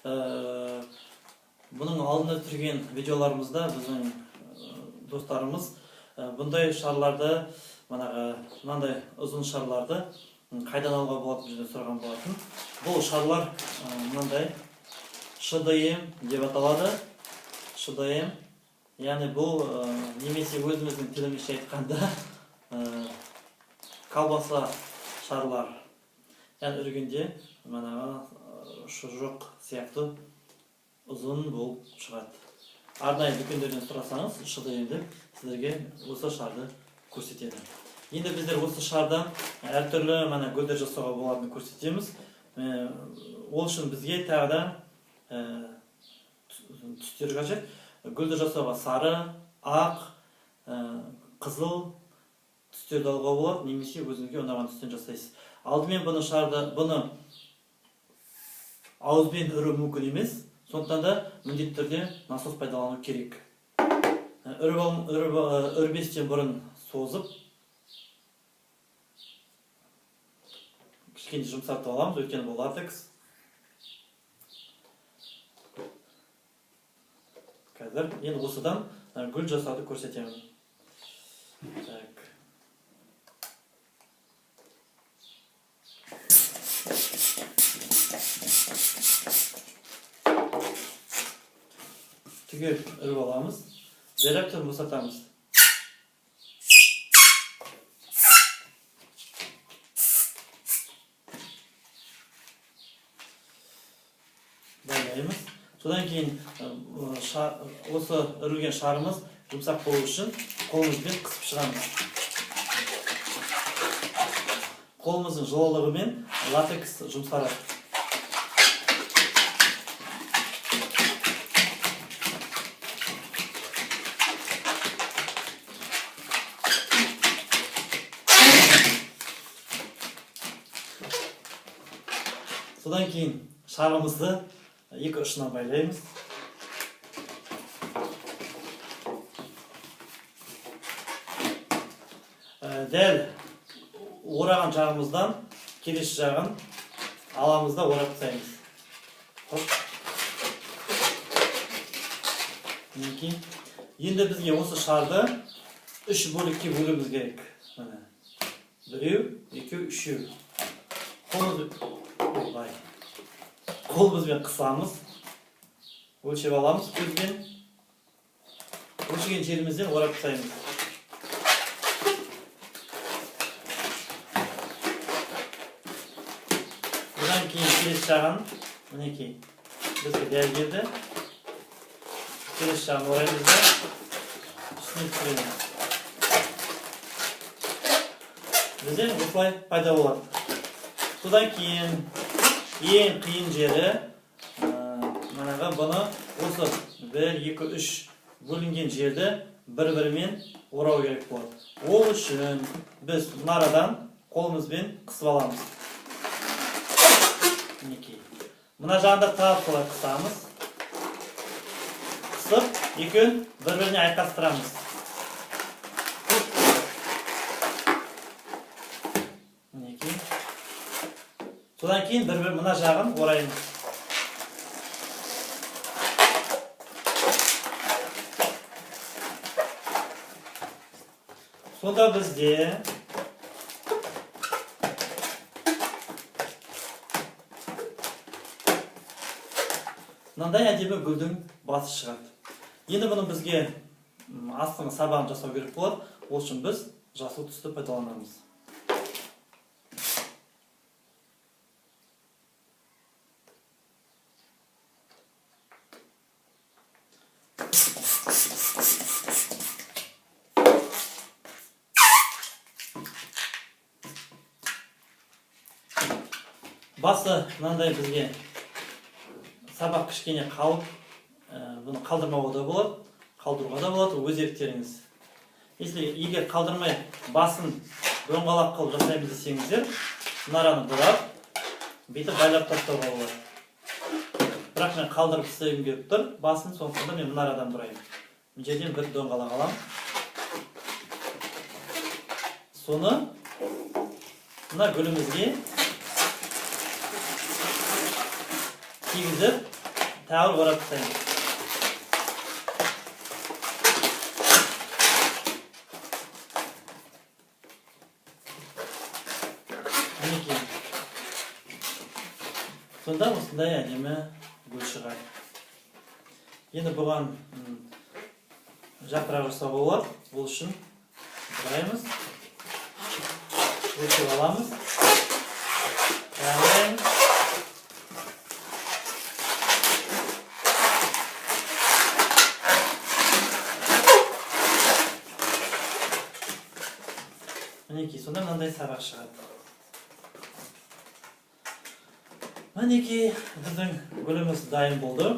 Бұның алдында түрген видеоларымызда біздің достарымыз бұндай шарларды, мынандай ұзын шарларды қайдан алуға болады деп сұраған болатын. Бұл шарлар мынандай ШДМ деп аталады. ШДМ, яғни бұл немесе өзіміздің тілімізше айтқанда колбаса шарлар. Яғни үргенде ұшы жоқ сияқты ұзын болып шығады. Арнайы дүкендерден сұрасаңыз, ШДМ деп сіздерге осы шарды көрсетеді. Енді біздер осы шардан әртүрлі гүлдер жасауға болатынын көрсетеміз. Ол үшін бізге тағы да түстер қажет. Гүлді жасауға сары, ақ, қызыл түстерді алуға болады, немесе өзіңізге ұнаған түстен жасайсыз. Алдымен бұны ауызбен үру мүмкін емес, сондықтан да міндетті түрде насос пайдалану керек. Үрбестен бұрын созып, кішкене жұмсартып аламыз, өйткені бұл латекс. Қазір енді осыдан гүл жасауды көрсетемін. Түгел үріп аламыз, жайлап тұрып босатамыз. Байлаймыз. Содан кейін осы үрілген шарымыз жұмсақ болу үшін қолымызбен қысып шығамыз. Қолымыздың жылылығымен латекс жұмсарады. Содан кейін шарымызды екі ұшына байлаймыз. Дәл ораған жағымыздан келесі жағын аламыз да орап тастаймыз. Енді бізге осы шарды үш бөлікке бөлуіміз керек. Біреу, екеу, үшеу. Қолымызбен қысамыз, өлшеп аламыз көзбен, өлшеген жерімізден орап тастаймыз. Бұдан кейін келесі жағын, мінекей, бізге дәл келді. Келесі жағын ораймыз да, үстіне түсіреміз. Бізден осылай пайда болады. Содан кейін ең қиын жері, бұны осы 1, 2, 3 бөлінген жерді бір-бірімен орау керек болады. Ол үшін біз мұнарадан қолымызбен қысып аламыз. Мұна жағында тағы солай қысамыз. Қысып, екеуін бір-біріне айқастырамыз. Содан кейін бір-бір мұна жағын ораймыз. Сонда бізде мынандай әдемі гүлдің басы шығады. Енді бұны бізге астыңғы сабағын жасау керек болады. Ол үшін біз жасыл түсті пайдаланамыз. Басы мынандай бізге сабақ кішкене қалып, бұны қалдырмауға да болады, қалдыруға да болады, өз еріктеріңіз. Егер қалдырмай басын дөңғалақ қылып жасаймыз десеңіздер, мұнараны бұрап, бүйтіп байлап тастауға болады. Бірақ мен қалдырып істегім келіп тұр, басын сондықтан мен мұнарадан бұрайын. Мына жерден бір дөңғалақ аламын. Соны мына гүлімізге кигізіп тағы бір қарап тастаймыз. Мінекей. Сонда осындай әдемі гүл шығады. Енді бұған жапырақ жасауға болады. Бұл үшін құраймыз. Өлшеп аламыз. Қайғыраймыз. Мінекей, сонда мынандай сабақ шығады. Мінекей, біздің гүліміз дайын болды.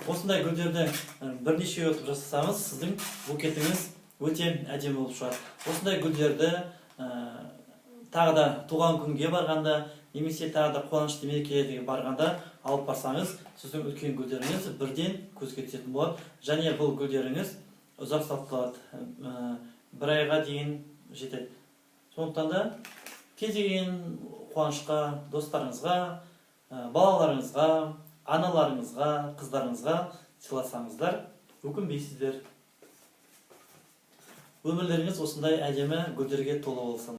Осындай гүлдерді бірнеше өтіп жасасаңыз, сіздің букетіңіз өте әдемі болып шығады. Осындай гүлдерді тағы да туған күнге барғанда, немесе тағы да қуанышты мерекелерге барғанда алып барсаңыз, сіздің үлкен гүлдеріңіз бірден көзге түсетін болады. Және бұл гүлдеріңіз ұзақ сақталады, бір айға дейін жетеді. Сондықтан да кез келген қуанышқа, достарыңызға, балаларыңызға, аналарыңызға, қыздарыңызға сыйласаңыздар, өкінбейсіздер. Өмірлеріңіз осындай әдемі гүлдерге толы болсын.